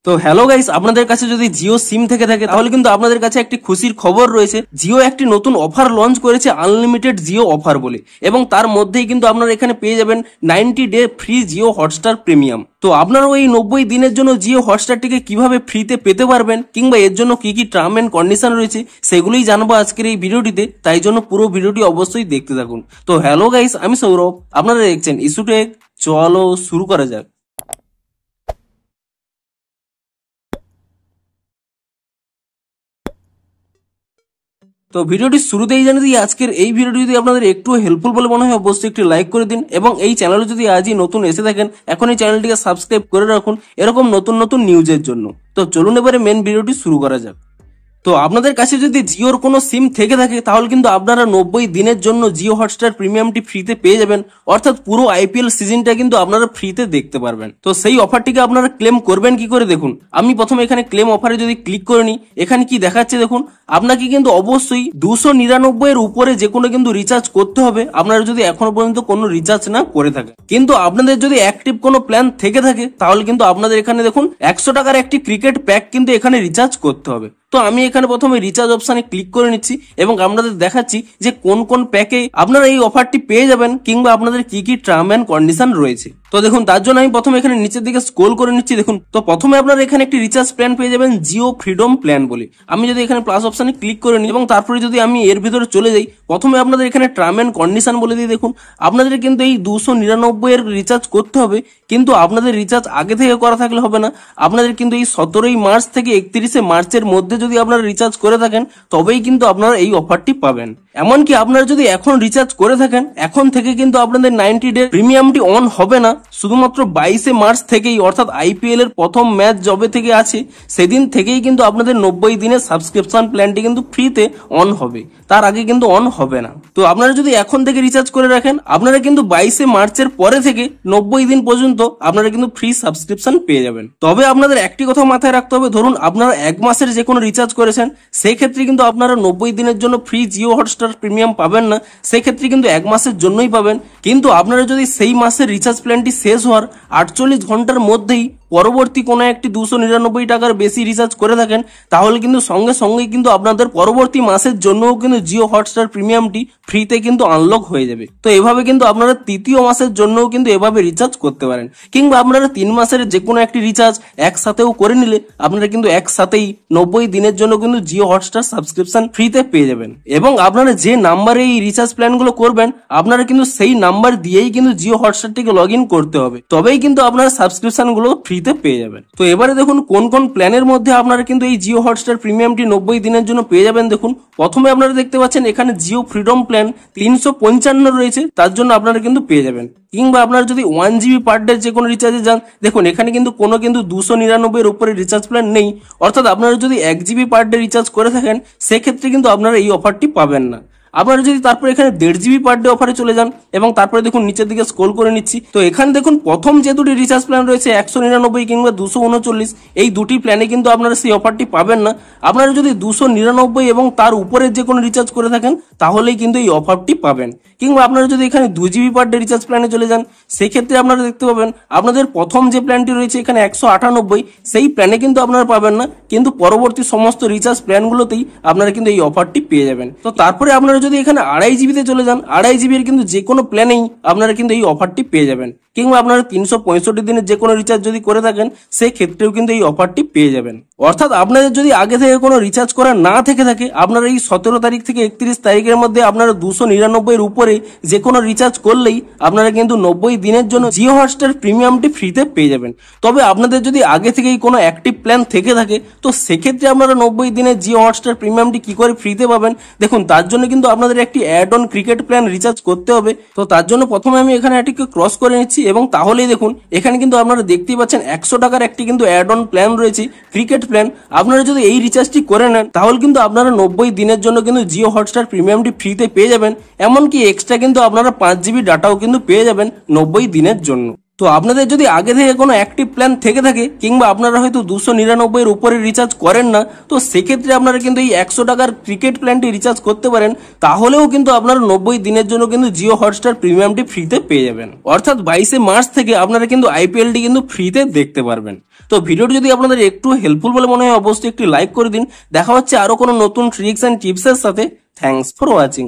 তো hello guys, আপনাদের কাছে যদি জিও সিম থেকে থাকে তাহলে কিন্তু আপনাদের কাছে একটি খুশির খবর রয়েছে। জিও একটি নতুন অফার লঞ্চ করেছে, আনলিমিটেড জিও অফার বলে, এবং তার মধ্যেই কিন্তু আপনারা এখানে পেয়ে যাবেন 90 day free Jio Hotstar premium. তো আপনারা ওই 90 দিনের জন্য জিও হটস্টারটিকে কিভাবে ফ্রিতে পেতে পারবেন কিংবা এর জন্য কি কি টার্ম এন্ড কন্ডিশন রয়েছে সেগুলোই জানবো আজকের এই ভিডিওটিতে, তাই জন্য পুরো ভিডিওটি অবশ্যই দেখতে থাকুন। তো হ্যালো গাইস, আমি সৌরভ, আপনারা দেখছেন ইস্যুটেক। চলো শুরু করা যাক। তো ভিডিওটি শুরুতেই জানিয়ে দিই, আজকের এই ভিডিওটি যদি আপনাদের একটু হেল্পফুল বলে মনে হয় অবশ্যই একটি লাইক করে দিন, এবং এই চ্যানেলে যদি আজই নতুন এসে থাকেন এখন এই চ্যানেলটিকে সাবস্ক্রাইব করে রাখুন এরকম নতুন নতুন নিউজের জন্য। তো চলুন এবারে মেন ভিডিওটি শুরু করা যাক। তো আপনাদের কাছে যদি জিওর কোনো সিম থেকে থাকে তাহলে কিন্তু আপনারা 90 দিনের জন্য জিও হটস্টার প্রিমিয়ামটি ফ্রিতে পেয়ে যাবেন, অর্থাৎ পুরো আইপিএল সিজনটা কিন্তু আপনারা ফ্রিতে দেখতে পারবেন। তো সেই অফারটিকে আপনারা ক্লেম করবেন কি করে দেখুন। আমি প্রথমে এখানে ক্লেম অফারে যদি ক্লিক করে নিই, এখানে কি দেখাচ্ছে দেখুন, আপনাকে কিন্তু অবশ্যই 299 এর উপরে যে কোনো কিন্তু রিচার্জ করতে হবে, আপনারা যদি এখনো পর্যন্ত কোনো রিচার্জ না করে থাকে। কিন্তু আপনাদের যদি অ্যাক্টিভ কোনো প্ল্যান থেকে থাকে তাহলে কিন্তু আপনাদের এখানে দেখুন 100 টাকার একটি ক্রিকেট প্যাক কিন্তু এখানে রিচার্জ করতে হবে। তো আমি এখানে প্রথমে রিচার্জ অপশনে ক্লিক করে নিচ্ছি এবং আপনাদের দেখাচ্ছি যে কোন কোন প্যাকে আপনারা এই অফারটি পেয়ে যাবেন কিংবা আপনাদের কি কি টার্ম এন্ড কন্ডিশন রয়েছে। তো দেখুন, তার জন্য আমি প্রথমে এখানে নিচের দিকে স্ক্রল করে নিচ্ছি। দেখুন, তো প্রথমে আপনারা এখানে একটি রিচার্জ প্ল্যান পেয়ে যাবেন, জিও ফ্রিডম প্ল্যান বলে। আমি যদি এখানে প্লাস অপশনে ক্লিক করে নিই এবং তারপরে যদি আমি এর ভিতরে চলে যাই, প্রথমে আপনাদের এখানে টার্ম এন্ড কন্ডিশন বলে দিই। দেখুন, আপনাদের কিন্তু এই 299 এর রিচার্জ করতে হবে, কিন্তু আপনাদের রিচার্জ আগে থেকে করা থাকলে হবে না। আপনাদের কিন্তু এই 17 মার্চ থেকে 31 মার্চের মধ্যে যদি আপনারা রিচার্জ করে থাকেন তবেই কিন্তু আপনারা এই অফারটি পাবেন। এমনকি আপনারা যদি এখন রিচার্জ করে থাকেন, এখন থেকে কিন্তু আপনাদের 90 ডে প্রিমিয়ামটি অন হবে না, শুধুমাত্র 22 মার্চ থেকেই, অর্থাৎ আইপিএল এর প্রথম ম্যাচ যবে থেকে আছে সেদিন থেকেই কিন্তু আপনাদের 90 দিনের সাবস্ক্রিপশন প্ল্যানটি কিন্তু ফ্রিতে অন হবে, তার আগে কিন্তু অন হবে না। তো আপনারা যদি এখন থেকে রিচার্জ করে রাখেন, আপনারা কিন্তু 22 মার্চের পরে থেকে 90 দিন পর্যন্ত আপনারা কিন্তু ফ্রি সাবস্ক্রিপশন পেয়ে যাবেন। তবে আপনাদের একটি কথা মাথায় রাখতে হবে, ধরুন আপনারা এক মাসের যে কোনো রিচার্জ করেছেন, সেই ক্ষেত্রে কিন্তু আপনারা 90 দিনের জন্য ফ্রি জিও হটস্টার প্রিমিয়াম পাবেন না, সেই ক্ষেত্রে কিন্তু এক মাসের জন্যই পাবেন। কিন্তু আপনারা যদি সেই মাসের রিচার্জ প্ল্যানটি শেষ হওয়ার 48 ঘন্টার মধ্যেই পরবর্তী কোনো একটি 299 টাকার বেশি রিচার্জ করে থাকেন, তাহলে কিন্তু সঙ্গে সঙ্গেই কিন্তু আপনাদের পরবর্তী মাসের জন্যও কিন্তু জিও হটস্টার প্রিমিয়ামটি ফ্রিতে কিন্তু আনলক হয়ে যাবে। তো এভাবে কিন্তু আপনারা তৃতীয় মাসের জন্যও কিন্তু এভাবে রিচার্জ করতে পারেন, কিংবা আপনারা 3 মাসের যে কোনো একটি রিচার্জ একসাথেও করে নিলে আপনারা কিন্তু একসাথেই 90 দিনের জন্য কিন্তু জিও হটস্টার সাবস্ক্রিপশন ফ্রিতে পেয়ে যাবেন। এবং আপনারা যে নাম্বারে এই রিচার্জ প্ল্যানগুলো করবেন, আপনারা কিন্তু সেই নাম্বার দিয়েই কিন্তু জিও হটস্টারটিকে লগ ইন করতে হবে, তবেই কিন্তু আপনারা সাবস্ক্রিপশন গুলো ফ্রিতে পেয়ে যাবেন। তো এবারে দেখুন কোন কোন প্ল্যানের মধ্যে আপনারা কিন্তু এই জিও হটস্টার প্রিমিয়ামটি 90 দিনের জন্য পেয়ে যাবেন। দেখুন, প্রথমে আপনারা দেখতে পাচ্ছেন এখানে জিও ফ্রিডম প্ল্যান 355 রয়েছে, তার জন্য আপনারা কিন্তু পেয়ে যাবেন। কিংবা আপনারা যদি 1 জিবি পার ডে যে কোনো রিচার্জে যান, দেখুন এখানে কিন্তু কোনো 299 এর উপরে রিচার্জ প্ল্যান নেই, অর্থাৎ আপনারা যদি 1 জিবি পার ডে রিচার্জ করে থাকেন সেক্ষেত্রে কিন্তু আপনারা এই অফারটি পাবেন না। আপনারা যদি তারপরে এখানে 1.5 জিবি পার ডে অফারে চলে যান এবং তারপরে দেখুন নিচের দিকে স্ক্রল করে নিচ্ছি, তো এখানে দেখুন প্রথম যে দুটি রিচার্জ প্ল্যান রয়েছে 199 কিংবা 239, এই দুটি প্ল্যানে কিন্তু আপনারা সেই অফারটি পাবেন না। আপনারা যদি 299 এবং তার উপরে যে কোনো রিচার্জ করে থাকেন তাহলেই কিন্তু এই অফারটি পাবেন। কিংবা আপনারা যদি এখানে 2 জিবি পার ডে রিচার্জ প্ল্যানে চলে যান, সেই ক্ষেত্রে আপনারা দেখতে পাবেন আপনাদের প্রথম যে প্ল্যানটি রয়েছে এখানে 198, সেই প্ল্যানে কিন্তু আপনারা পাবেন না, কিন্তু পরবর্তী সমস্ত রিচার্জ প্ল্যানগুলোতেই আপনারা কিন্তু এই অফারটি পেয়ে যাবেন। তো তারপরে আপনারা যদি এখানে 2.5 জিবিতে চলে যান, 2.5 জিবির কিন্তু যে কোনো প্ল্যানেই আপনারা কিন্তু এই অফারটি পেয়ে যাবেন। কিংবা আপনারা 365 দিনের যে কোনো রিচার্জ যদি করে থাকেন সেই ক্ষেত্রেও কিন্তু এই অফারটি পেয়ে যাবেন। অর্থাৎ আপনাদের যদি আগে থেকে কোনো রিচার্জ করা না থেকে থাকে, আপনারা এই 17 তারিখ থেকে 31 তারিখের মধ্যে আপনারা 299 এর উপরে যে কোনো রিচার্জ করলেই আপনারা কিন্তু 90 দিনের জন্য জিও হটস্টার প্রিমিয়ামটি ফ্রিতে পেয়ে যাবেন। তবে আপনাদের যদি আগে থেকেই কোনো অ্যাক্টিভ প্ল্যান থেকে থাকে, তো সেক্ষেত্রে আপনারা 90 দিনের জিও হটস্টার প্রিমিয়ামটি কি করে ফ্রিতে পাবেন দেখুন, তার জন্য কিন্তু আপনাদের একটি add on cricket plan recharge করতে হবে। তো তার জন্য প্রথমে আমি এখানে এটিকে ক্রস করে নিচ্ছি এবং তাহলেই দেখুন এখানে কিন্তু আপনারা দেখতেই পাচ্ছেন 100 টাকার একটি কিন্তু অ্যাড অন প্ল্যান রয়েছে, ক্রিকেট প্ল্যান। আপনারা যদি এই রিচার্জটি করে নেন তাহলে কিন্তু আপনারা 90 দিনের জন্য কিন্তু জিও হটস্টার প্রিমিয়ামটি ফ্রিতে পেয়ে যাবেন। এমনকি এক্সট্রা কিন্তু আপনারা 5 জিবি ডাটাও কিন্তু পেয়ে যাবেন 90 দিনের জন্য। তো আপনাদের যদি আগে থেকে কোনো অ্যাক্টিভ প্ল্যান থেকে থাকে কিংবা আপনারা হয়তো 299 এর উপরে রিচার্জ করেন না, তো সেক্ষেত্রে আপনারা কিন্তু এই 100 টাকার ক্রিকেট প্ল্যানটি রিচার্জ করতে পারেন। তাহলেও কিন্তু আপনারা 90 দিনের জন্য কিন্তু জিও হটস্টার প্রিমিয়ামটি ফ্রিতে পেয়ে যাবেন। অর্থাৎ 22 মার্চ থেকে আপনারা কিন্তু আইপিএলটি কিন্তু ফ্রিতে দেখতে পারবেন। তো ভিডিওটি যদি আপনাদের একটু হেল্পফুল বলে মনে হয় অবশ্যই একটি লাইক করে দিন। দেখা হচ্ছে আরো কোনো নতুন ট্রিক্স এন্ড টিপসের সাথে। Thanks for watching.